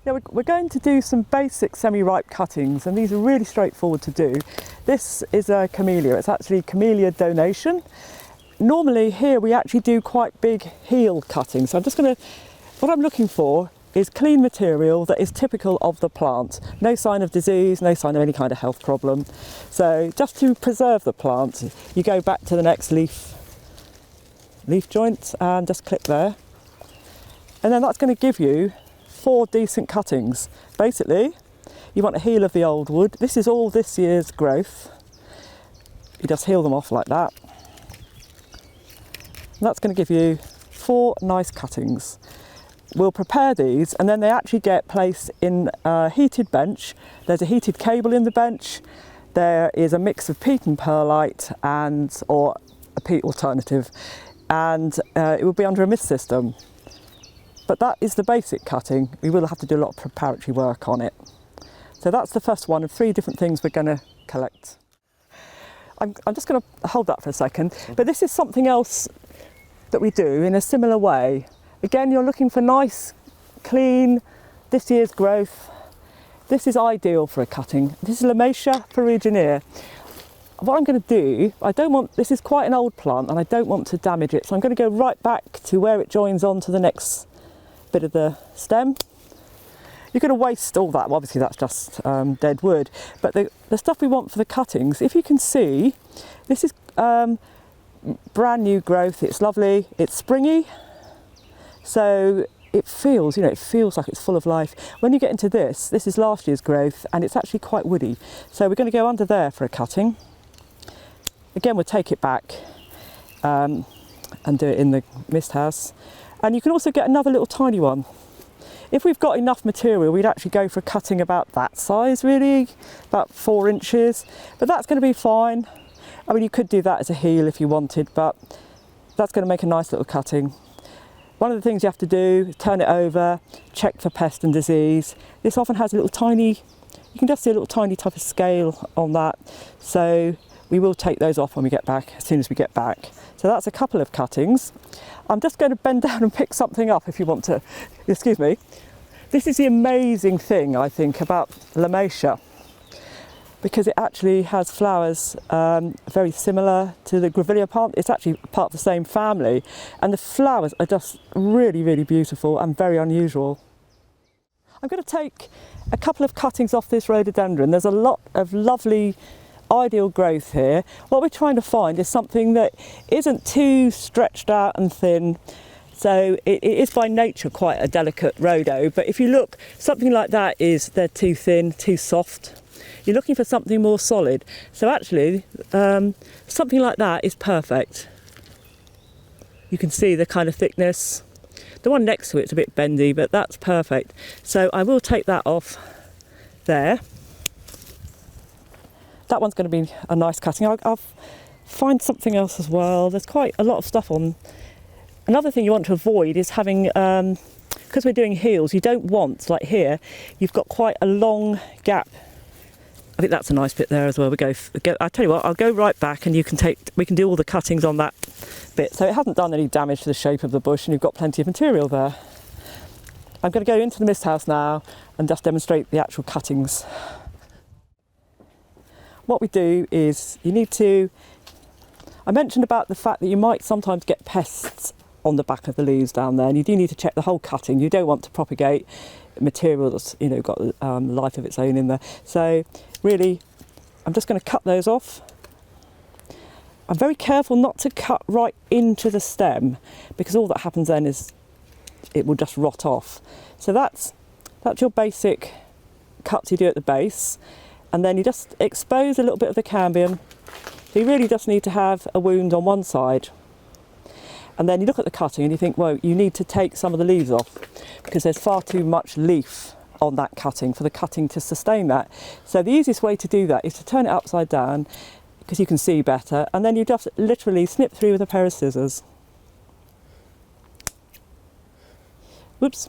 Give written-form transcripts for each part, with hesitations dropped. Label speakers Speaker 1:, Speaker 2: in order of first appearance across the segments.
Speaker 1: Yeah, we're going to do some basic semi-ripe cuttings, and these are really straightforward to do. This is a Camellia. It's actually Camellia donation. Normally here we actually do quite big heel cuttings. So what I'm looking for is clean material that is typical of the plant. No sign of disease, no sign of any kind of health problem. So just to preserve the plant, you go back to the next leaf joint and just click there. And then that's going to give you 4 decent cuttings. Basically, you want a heel of the old wood. This is all this year's growth. You just heel them off like that. And that's going to give you 4 nice cuttings. We'll prepare these and then they actually get placed in a heated bench. There's a heated cable in the bench. There is a mix of peat and perlite or a peat alternative, and it will be under a mist system. But that is the basic cutting. We will have to do a lot of preparatory work on it. So that's the first one of 3 different things we're going to collect. I'm just going to hold that for a second, but this is something else that we do in a similar way. Again, you're looking for nice, clean, this year's growth. This is ideal for a cutting. This is Lomatia ferruginea. What I'm going to do, this is quite an old plant and I don't want to damage it, so I'm going to go right back to where it joins on to the next bit of the stem. You're going to waste all that. Well, obviously that's just dead wood, but the stuff we want for the cuttings, if you can see, this is brand new growth. It's lovely, it's springy, so it feels like it's full of life. When you get into this is last year's growth and it's actually quite woody, so we're going to go under there for a cutting. Again, we'll take it back and do it in the mist house. And you can also get another little tiny one. If we've got enough material, we'd actually go for a cutting about that size, really, about 4 inches, but that's going to be fine. I mean, you could do that as a heel if you wanted, but that's going to make a nice little cutting. One of the things you have to do is turn it over, check for pest and disease. This often has a little tiny, you can just see a little tiny type of scale on that, so we will take those off when we get back, as soon as we get back. So that's a couple of cuttings. I'm just going to bend down and pick something up if you want to, excuse me. This is the amazing thing, I think, about Lomatia, because it actually has flowers very similar to the grevillea plant. It's actually part of the same family, and the flowers are just really, really beautiful and very unusual. I'm going to take a couple of cuttings off this rhododendron. There's a lot of lovely ideal growth here. What we're trying to find is something that isn't too stretched out and thin. So it is by nature quite a delicate rhodo, but if you look, something like that they're too thin, too soft. You're looking for something more solid. So actually, something like that is perfect. You can see the kind of thickness. The one next to it's a bit bendy, but that's perfect. So I will take that off there. That one's going to be a nice cutting. I'll find something else as well. There's quite a lot of stuff on. Another thing you want to avoid is having, because we're doing heels, you don't want, like here, you've got quite a long gap. I think that's a nice bit there as well. I'll tell you what, I'll go right back and we can do all the cuttings on that bit. So it hasn't done any damage to the shape of the bush and you've got plenty of material there. I'm going to go into the mist house now and just demonstrate the actual cuttings. What we do is I mentioned about the fact that you might sometimes get pests on the back of the leaves down there, and you do need to check the whole cutting. You don't want to propagate material that's got life of its own in there. So really, I'm just going to cut those off. I'm very careful not to cut right into the stem, because all that happens then is it will just rot off. So that's your basic cuts you do at the base, and then you just expose a little bit of the cambium. So you really just need to have a wound on one side. And then you look at the cutting and you think, well, you need to take some of the leaves off because there's far too much leaf on that cutting for the cutting to sustain that. So the easiest way to do that is to turn it upside down because you can see better, and then you just literally snip through with a pair of scissors. Whoops,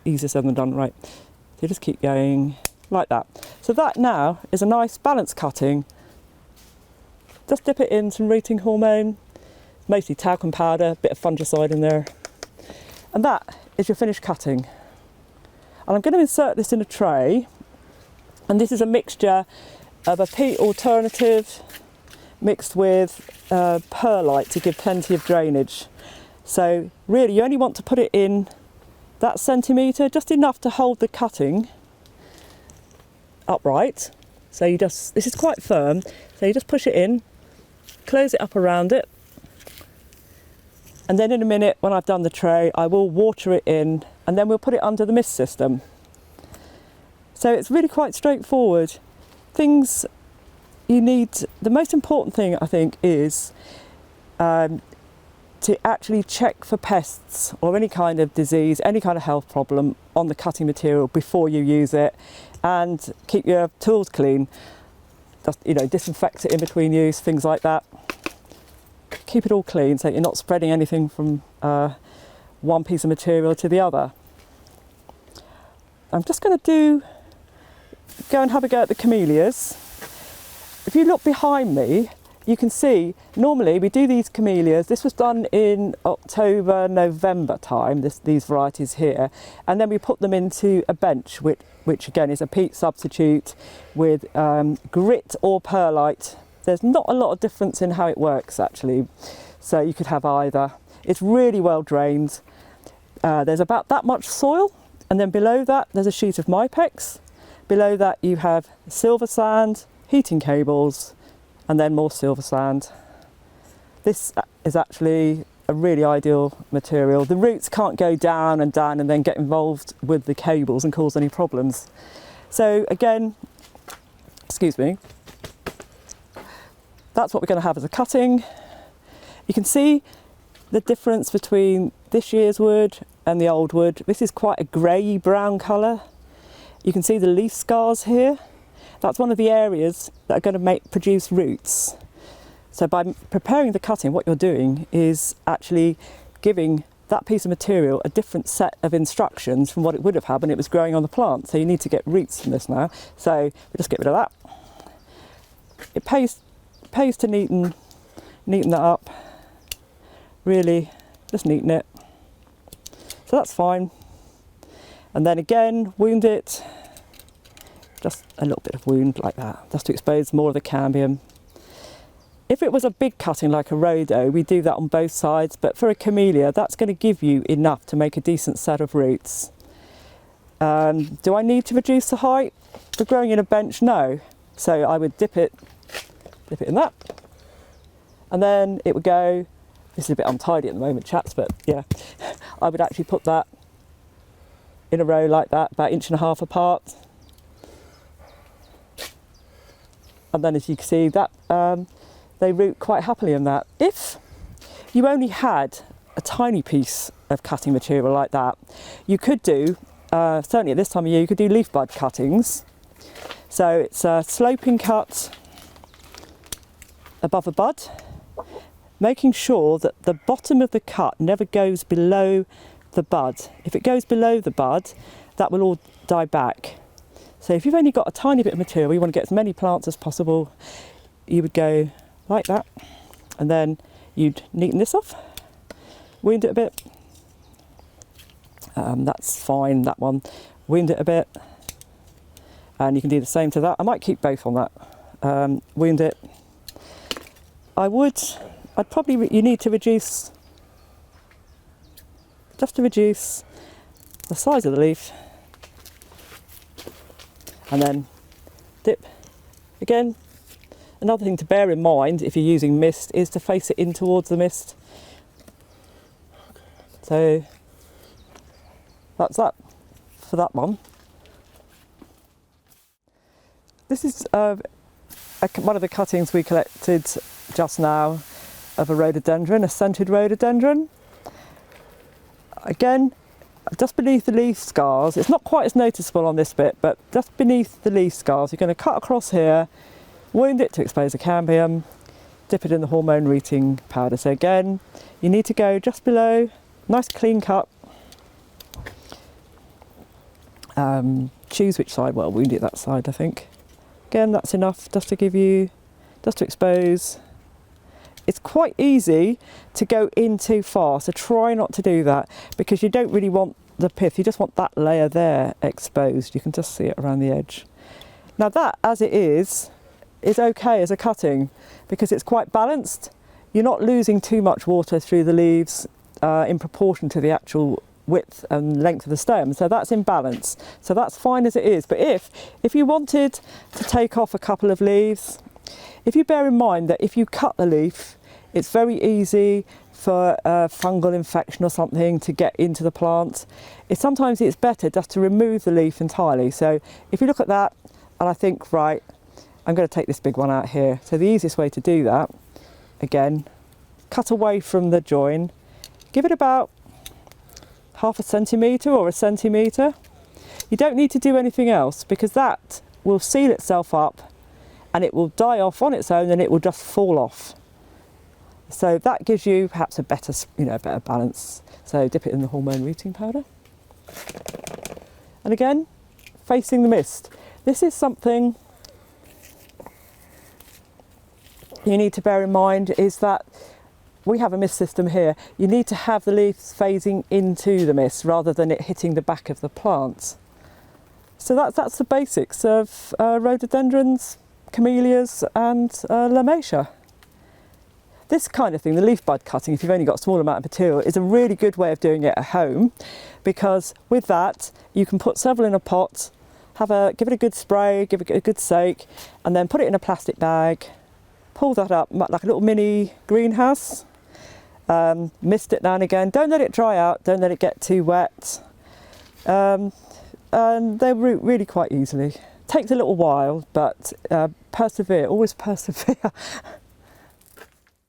Speaker 1: easier said than done, right. So just keep going like that. So that now is a nice balanced cutting. Just dip it in some rooting hormone, mostly talcum powder, a bit of fungicide in there. And that is your finished cutting. And I'm going to insert this in a tray, and this is a mixture of a peat alternative mixed with perlite to give plenty of drainage. So really you only want to put it in that centimetre, just enough to hold the cutting upright. So you just, this is quite firm, so you just push it in, close it up around it, and then in a minute when I've done the tray I will water it in, and then we'll put it under the mist system. So it's really quite straightforward. Things you need, the most important thing I think is to actually check for pests or any kind of disease, any kind of health problem on the cutting material before you use it, and keep your tools clean. Just, you know, disinfect it in between use, things like that. Keep it all clean so you're not spreading anything from one piece of material to the other. I'm just going to go and have a go at the camellias. If you look behind me, you can see normally we do these camellias. This was done in October, November time, these varieties here, and then we put them into a bench, which again is a peat substitute with grit or perlite. There's not a lot of difference in how it works actually, so you could have either. It's really well drained. There's about that much soil, and then below that there's a sheet of Mypex. Below that you have silver sand, heating cables, and then more silver sand. This is actually a really ideal material. The roots can't go down and then get involved with the cables and cause any problems. So again, excuse me, that's what we're going to have as a cutting. You can see the difference between this year's wood and the old wood. This is quite a grey brown colour. You can see the leaf scars here. That's one of the areas that are going to produce roots. So by preparing the cutting, what you're doing is actually giving that piece of material a different set of instructions from what it would have had when it was growing on the plant. So you need to get roots from this now. So we'll just get rid of that. It pays to neaten that up. Really, just neaten it. So that's fine. And then again, wound it. Just a little bit of wound like that, just to expose more of the cambium. If it was a big cutting like a rhodo, we do that on both sides, but for a camellia, that's going to give you enough to make a decent set of roots. Do I need to reduce the height for growing in a bench? No. So I would dip it in that, and then it would go, this is a bit untidy at the moment, chaps, but yeah, I would actually put that in a row like that, about 1.5 inches apart. And then as you can see that they root quite happily in that. If you only had a tiny piece of cutting material like that, you could do, certainly at this time of year, you could do leaf bud cuttings. So it's a sloping cut above a bud, making sure that the bottom of the cut never goes below the bud. If it goes below the bud, that will all die back. So if you've only got a tiny bit of material, you want to get as many plants as possible, you would go like that, and then you'd neaten this off, wound it a bit. That's fine, that one. Wound it a bit, and you can do the same to that. I might keep both on that. Wound it. I'd probably, you need to reduce, just to reduce the size of the leaf. And then dip. Again, another thing to bear in mind if you're using mist is to face it in towards the mist. So that's that for that one. This is one of the cuttings we collected just now of a rhododendron, a scented rhododendron. Again, just beneath the leaf scars, it's not quite as noticeable on this bit, but just beneath the leaf scars, you're going to cut across here, wound it to expose the cambium, dip it in the hormone rooting powder. So again, you need to go just below, nice clean cut. Choose which side, well, wound it that side, I think. Again, that's enough just to give you, just to expose. It's quite easy to go in too far, so try not to do that, because you don't really want the pith, you just want that layer there exposed. You can just see it around the edge. Now that, as it is okay as a cutting because it's quite balanced. You're not losing too much water through the leaves in proportion to the actual width and length of the stem, so that's in balance. So that's fine as it is. But if you wanted to take off a couple of leaves, if you bear in mind that if you cut the leaf, it's very easy for a fungal infection or something to get into the plant. Sometimes it's better just to remove the leaf entirely. So if you look at that and I think, right, I'm going to take this big one out here. So the easiest way to do that, again, cut away from the join, give it about half a centimetre or a centimetre. You don't need to do anything else because that will seal itself up and it will die off on its own and it will just fall off. So that gives you perhaps a better, better balance. So dip it in the hormone rooting powder. And again, facing the mist. This is something you need to bear in mind, is that we have a mist system here. You need to have the leaves phasing into the mist rather than it hitting the back of the plant. So that's the basics of rhododendrons, camellias and Lomatia. This kind of thing, the leaf bud cutting, if you've only got a small amount of material, is a really good way of doing it at home, because with that you can put several in a pot, give it a good spray, give it a good soak, and then put it in a plastic bag, pull that up like a little mini greenhouse, mist it now and again. Don't let it dry out, don't let it get too wet, and they root really quite easily. Takes a little while, but persevere, always persevere.